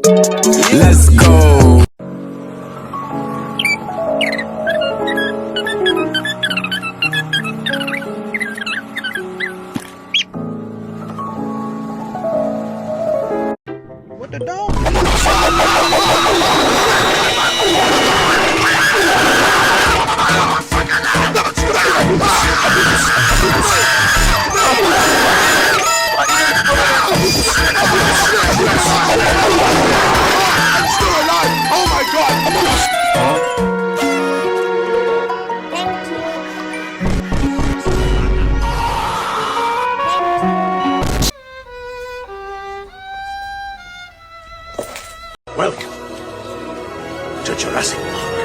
Let's go. What the dog? I'm still alive! Oh my god! Welcome to Jurassic Park.